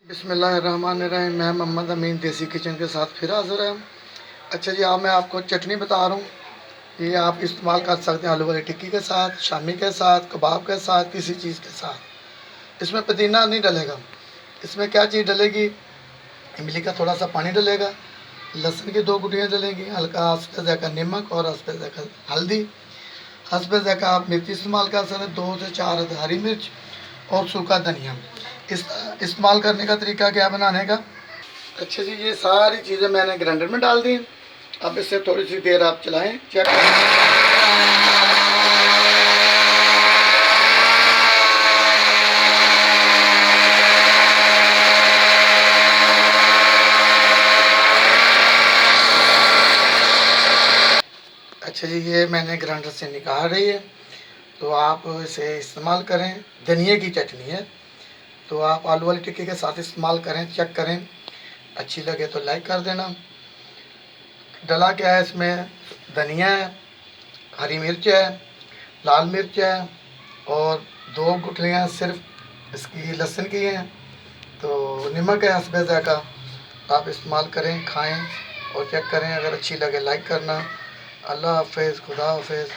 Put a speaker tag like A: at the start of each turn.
A: बिस्मिल्लाहिर्रहमानिर्रहीम। मैं मोहम्मद अमीन देसी किचन के साथ फिर हाज़िर है। अच्छा जी, अब मैं आपको चटनी बता रहा हूँ। ये आप इस्तेमाल कर सकते हैं आलू वाली टिक्की के साथ, शामी के साथ, कबाब के साथ, किसी चीज़ के साथ। इसमें पुदीना नहीं डलेगा। इसमें क्या चीज़ डलेगी, इमली का थोड़ा सा पानी डलेगा, लहसुन की 2 गुटियाँ डलेंगी, हल्का हस्बे ज़ायक़ा नमक और हस्बे ज़ायक़ा हल्दी। हस्बे ज़ायक़ा आप मिर्च इस्तेमाल कर सकते हैं, 2 से 4 हरी मिर्च और सूखा धनिया। इस इस्तेमाल करने का तरीका क्या बनाने का। अच्छा जी, ये सारी चीज़ें मैंने ग्राइंडर में डाल दी। अब इससे थोड़ी सी देर आप चलाएं, चेक करें। अच्छा जी, ये मैंने ग्राइंडर से निकाल रही है, तो आप इसे इस्तेमाल करें। धनिया की चटनी है, तो आप आलू वाली टिक्की के साथ इस्तेमाल करें, चेक करें। अच्छी लगे तो लाइक कर देना। डला क्या है इसमें, धनिया है, हरी मिर्च है, लाल मिर्च है और 2 गुठलियाँ सिर्फ इसकी लहसुन की हैं। तो नमक है हस्बे ज़ायक़ा। आप इस्तेमाल करें, खाएं और चेक करें। अगर अच्छी लगे लाइक करना। अल्लाह हाफ़िज़, खुदा हाफ़िज़।